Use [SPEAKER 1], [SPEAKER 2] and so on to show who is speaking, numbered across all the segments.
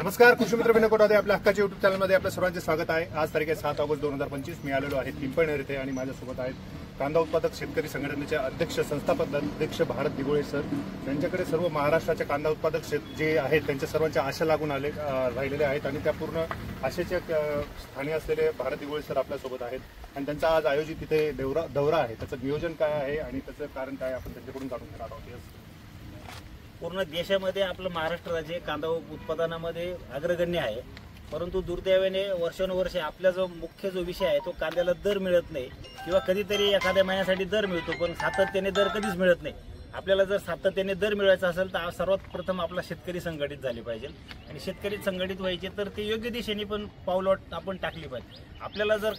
[SPEAKER 1] नमस्कार, कृषी मित्र विनोद कोठारे आपल्या हक्काच्या युट्यूब चॅनलमध्ये आपल्या सर्वांचे स्वागत आहे। आज तारीख आहे 7 ऑगस्ट 2025। मी आलेलो आहे पिंपळनेर येथे आणि माझ्यासोबत आहेत कांदा उत्पादक शेतकरी संघटनेचे अध्यक्ष संस्थापक अध्यक्ष भारत दिघोळे सर। त्यांच्याकडे सर्व महाराष्ट्राच्या कांदा उत्पादक जे आहेत त्यांच्या सर्वांच्या आशा लागून राहिलेले आहेत आणि त्या पूर्ण आशेच्या स्थानी असलेले भारत दिघोळे सर आपल्यासोबत आहेत आणि त्यांचा आज आयोजित इथे दौरा आहे। त्याचं नियोजन काय आहे आणि त्याचं कारण काय आपण त्यांच्याकडून जाणून घेणार आहोत।
[SPEAKER 2] पूर्ण देशामध्ये आपलं महाराष्ट्र राज्य कांदा उत्पादनामध्ये अग्रगण्य आहे, परंतु दुर्दैवाने वर्षानुवर्षे आपला जो मुख्य विषय आहे तो कांद्याला दर मिळत नाही किंवा कधीतरी एखाद्या महिन्यासाठी दर मिळतो, पण सातत्याने दर कधीच मिळत नाही। आपल्याला जर सातत्याने दर मिळवायचा असेल तर सर्वात प्रथम आपला शेतकरी संघटित झाले पाहिजे आणि शेतकरी संघटित व्हायचे तर ते योग्य दिशेने पण पावलं आपण टाकली पाहिजे। आपल्याला जर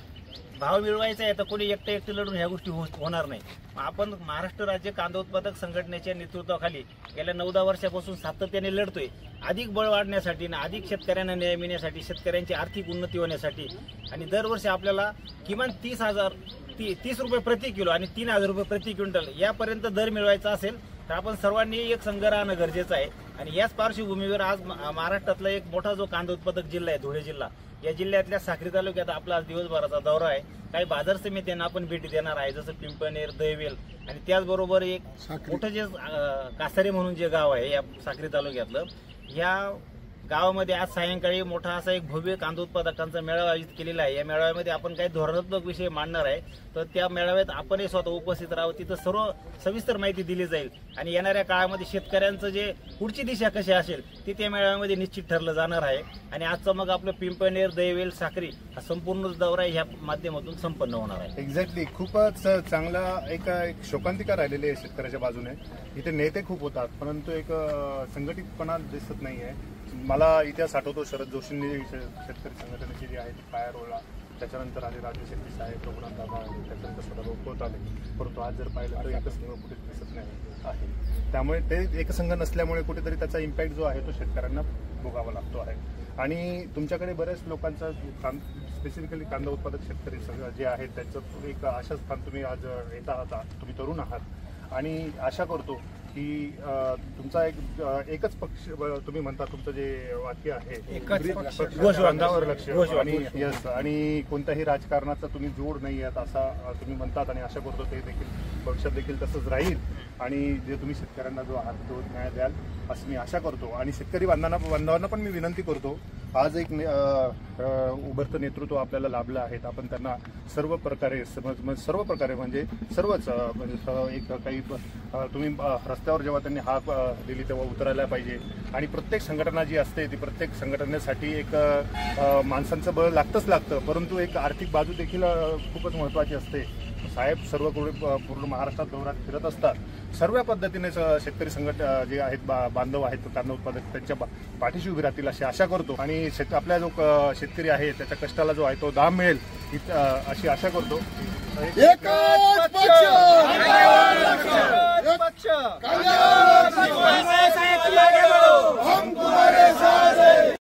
[SPEAKER 2] भाव मिळवायचा आहे तर कोणी एकटे लढून ह्या गोष्टी होणार नाही। आपण महाराष्ट्र राज्य कांदा उत्पादक संघटनेच्या नेतृत्वाखाली गेल्या 9-10 वर्षापासून सातत्याने लढतोय, अधिक बळ वाढण्यासाठी आणि अधिक शेतकऱ्यांना न्याय मिळण्यासाठी, शेतकऱ्यांची आर्थिक उन्नती होण्यासाठी। आणि दरवर्षी आपल्याला किमान 30 रुपये प्रति किलो आणि 3000 रुपये प्रति क्विंटल यापर्यंत दर मिळवायचा असेल तर आपण सर्वांनी एक संघ राहणं गरजेचं आहे। आणि याच पार्श्वभूमीवर आज महाराष्ट्रातला एक मोठा जो कांदा उत्पादक जिल्हा आहे धुळे जिल्हा, या जिल्ह्यातल्या साक्री तालुक्यात आपला आज दिवसभराचा दौरा आहे। काही बाजार समित्यांना आपण भेटी देणार आहे, जसं पिंपळनेर, दहिवेल आणि त्याचबरोबर एक मोठं जे कासारे म्हणून जे गाव आहे या साक्री तालुक्यातलं, या गावामध्ये आज सायंकाळी मोठा असा एक भव्य कांदा उत्पादकांचा मेळावा आयोजित केलेला आहे। या मेळाव्यामध्ये आपण काही धोरणात्मक विषय मांडणार आहे, तर त्या मेळाव्यात आपणही स्वतः उपस्थित राहू, तिथं सर्व सविस्तर माहिती दिली जाईल आणि येणाऱ्या काळामध्ये शेतकऱ्यांचं जे पुढची दिशा कशी असेल ती त्या मेळाव्यामध्ये निश्चित ठरलं जाणार आहे। आणि आजचा मग आपलं पिंपळनेर, दहिवेल, साक्री हा संपूर्ण दौरा ह्या माध्यमातून संपन्न होणार आहे।
[SPEAKER 1] एक्झॅक्टली, खूपच चांगला एक शोकांतिका राहिलेली आहे शेतकऱ्याच्या बाजूने। इथे नेते खूप होतात परंतु एक संघटितपणा दिसत नाही आहे। मला इतिहास आठवतो, शरद जोशींनी शेतकरी संघटनेची जी आहे ती पाया रोवला, त्याच्यानंतर आले राजू शेट्टी साहेब, रघुनाथ दादा आले, त्याच्यानंतर सदा रोखवत आले, परंतु आज जर पाहिलं तर एकच संघ कुठेच दिसत नाही आहे। त्यामुळे ते एकसंघ नसल्यामुळे कुठेतरी त्याचा इम्पॅक्ट जो आहे तो शेतकऱ्यांना भोगावा लागतो आहे। आणि तुमच्याकडे बऱ्याच लोकांचा स्पेसिफिकली कांदा उत्पादक शेतकरी जे आहेत त्यांचं एक आशास्थान तुम्ही आज येत आहात, तुम्ही तरुण आहात आणि आशा करतो की तुमचा एकच पक्ष, तुम्ही म्हणता तुमचं जे वाक्य आहे कांद्यावर लक्ष आणि यस, आणि कोणत्याही राजकारणाचा तुम्ही जोड नाही आहात असा तुम्ही म्हणतात आणि आशा करतो ते देखील भविष्यात देखील तसंच राहील आणि जे तुम्ही शेतकऱ्यांना जो आहात तो न्याय द्याल असं मी आशा करतो। आणि शेतकरी बांधवांना पण मी विनंती करतो, आज एक उभरतं नेतृत्व आपल्याला लाभलं आहे, आपण त्यांना सर्व प्रकारे म्हणजे सर्वच एक काही तुम्ही रस्त्यावर जेव्हा त्यांनी हाक दिली तेव्हा उतरायला पाहिजे। आणि प्रत्येक संघटना जी असते ती प्रत्येक संघटनेसाठी एक माणसांचं बळ लागतं, परंतु एक आर्थिक बाजू देखील खूपच महत्त्वाची असते। साहेब सर्व पूर्ण महाराष्ट्रात दौऱ्यात फिरत असतात, सर्व पद्धतीने शेतकरी जे आहेत बांधव आहेत कांदा उत्पादक त्यांच्या पाठीशी उभी राहतील अशी आशा करतो आणि आपल्या जो शेतकरी आहे त्याच्या कष्टाला जो आहे तो दाम मिळेल अशी आशा करतो।